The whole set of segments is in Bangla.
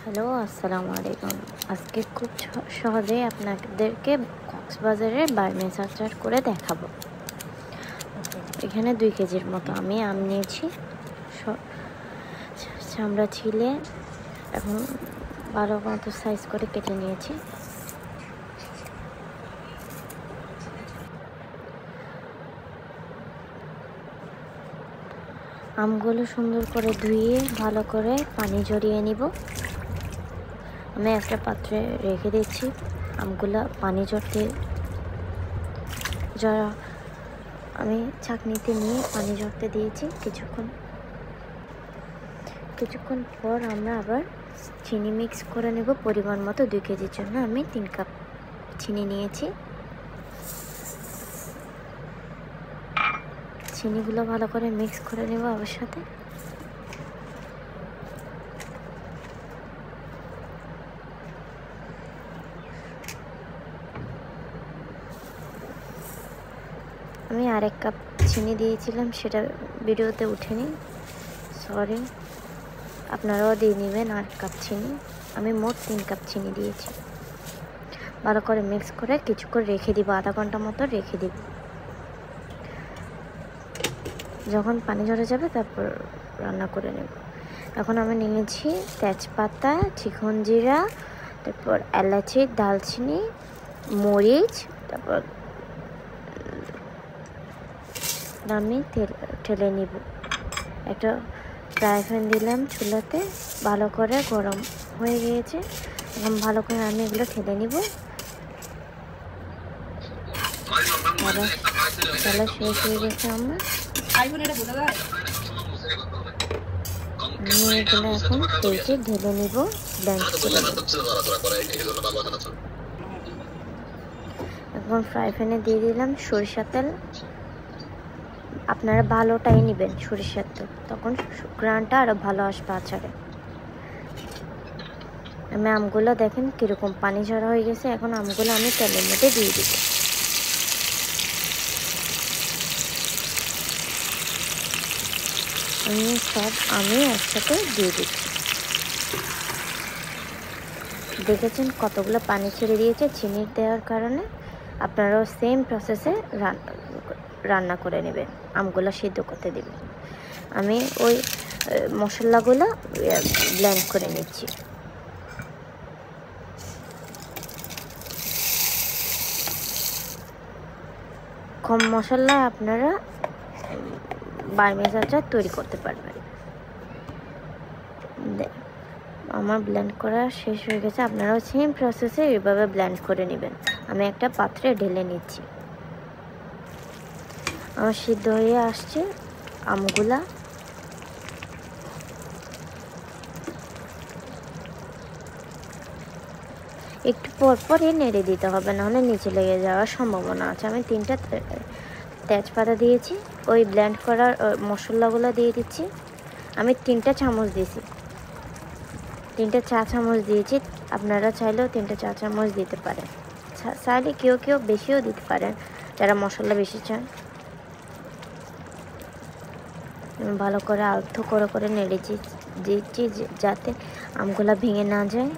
হ্যালো, আসসালামু আলাইকুম। আজকে খুব সহজেই আপনাদেরকে কক্সবাজারের বার্মিজ আচার করে দেখাবো। এখানে 2 কেজির মতো আমি আম নিয়েছি, চামড়া ছিলে এখন ভালো মতো সাইজ করে কেটে নিয়েছি। আমগুলো সুন্দর করে ধুয়ে ভালো করে পানি ঝরিয়ে নিব। আমি একটা পাত্রে রেখে দিচ্ছি। আমগুলো পানি ঝরা আমি ছাঁকনিতে নিয়ে পানি ঝরতে দিয়েছি। কিছুক্ষণ পর আমরা আবার চিনি মিক্স করে নেব পরিমাণ মতো। 2 কেজির জন্য আমি 3 কাপ চিনি নিয়েছি। চিনিগুলো ভালো করে মিক্স করে নেব আবার সাথে। আমি আরেক কাপ চিনি দিয়েছিলাম, সেটা ভিডিওতে উঠেনি, সরি। আপনারাও দিয়ে নেবেন আর কাপ চিনি। আমি মোট 3 কাপ চিনি দিয়েছি। ভালো করে মিক্স করে কিছুক্ষণ রেখে দিব, আধা ঘন্টা মতো রেখে দিব। যখন পানি ঝরে যাবে তারপর রান্না করে নেব। এখন আমি নিয়েছি তেজপাতা, চিকন জিরা, তারপর এলাচি, দালচিনি, মরিচ, তারপর আমি ঠেলে নিব। একটা ফ্রাই প্যান দিলাম চুলাতে, ভালো করে গরম হয়ে গিয়েছে। এখন ভালো করে আমি এগুলো ঠেলে নিব। তেলা শেষ হয়ে গেছে আমার। আমি এগুলো এখন প্লেটে ঢেলে নিব, ব্লেন্ড করে নেব। এখন ফ্রাই প্যানে দিয়ে দিলাম সরিষার তেল। আপনারা ভালোটাই নেবেন সরিষার তেল, তখন ঘ্রাণটা আরও ভালো আসবে আচারে। আমি আমগুলো দেখেন কীরকম পানি ঝরা হয়ে গেছে। এখন আমগুলো আমি তেলের মধ্যে দিয়ে দিব। আমি একসাথে দিয়ে দিচ্ছি। দেখেছেন কতগুলো পানি ছেড়ে দিয়েছে চিনি দেওয়ার কারণে। আপনারাও সেম প্রসেসে রান্না করে নেবেন, আমগুলো সিদ্ধ করতে দেবেন। আমি ওই মশলাগুলো ব্লেন্ড করে নিচ্ছি। কম মশলায় আপনারা বার্মিজ আচার তৈরি করতে পারবেন। আমার ব্লেন্ড করা শেষ হয়ে গেছে। আপনারাও সেম প্রসেসে এইভাবে ব্লেন্ড করে নেবেন। আমি একটা পাত্রে ঢেলে নিচ্ছি। আমার সিদ্ধ হয়ে আসছে আমগুলা। একটু পরপরই নেড়ে দিতে হবে, নাহলে নিচে লেগে যাওয়ার সম্ভাবনা আছে। আমি 3টা তেজপাতা দিয়েছি, ওই ব্লেন্ড করার মশলাগুলো দিয়ে দিচ্ছি। আমি 3টা চামচ দিয়েছি, 3টে চা চামচ দিয়েছি। আপনারা চাইলেও 3টে চা চামচ দিতে পারেন, চাইলে কেউ বেশিও দিতে পারেন যারা মশলা বেশি চান। ভালো করে আলতো করে নেড়ে দিচ্ছি যাতে আমগুলা ভেঙে না যায়।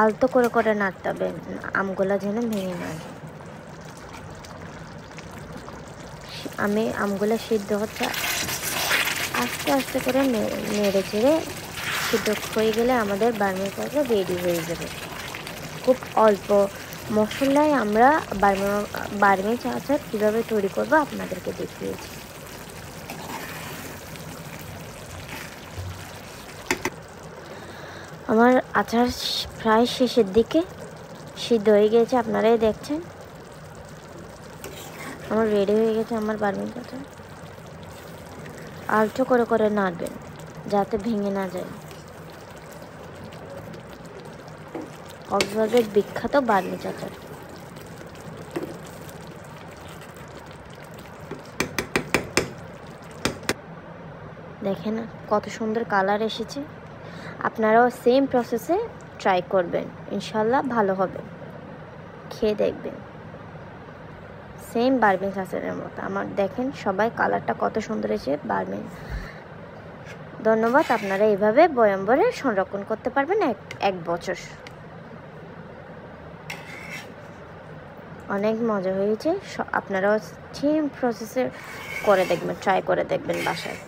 আলতো করে নাড়তে হবে, আমগুলা যেন ভেঙে না যায়। আমি আমগুলো সিদ্ধ হচ্ছে আস্তে করে নেড়ে চেড়ে সিদ্ধ হয়ে গেলে আমাদের বার্মিজ আচার রেডি হয়ে যাবে। খুব অল্প মশলায় আমরা বার্মিজ আচার কীভাবে তৈরি করবো আপনাদেরকে দেখিয়েছি। আমার আচার প্রায় শেষের দিকে, সিদ্ধ হয়ে গেছে, আপনারাই দেখছেন। আমার রেডি হয়ে গেছে আমার বার্মিজ আচার। আলতো করে নাড়বেন যাতে ভেঙে না যায়। কক্সবাজারের বিখ্যাত বার্মিজ আচার। দেখেন কত সুন্দর কালার এসেছে। আপনারাও সেম প্রসেসে ট্রাই করবেন, ইনশাল্লাহ ভালো হবে। খেয়ে দেখবেন সেম বার্মিজ আচারের মতো। আমার দেখেন সবাই কালারটা কত সুন্দর এসেছে। ধন্যবাদ। আপনারা এইভাবে বয়ম ভরে সংরক্ষণ করতে পারবেন এক বছর। অনেক মজা হয়েছে। আপনারাও সেম প্রসেসে করে দেখবেন, ট্রাই করে দেখবেন বাসায়।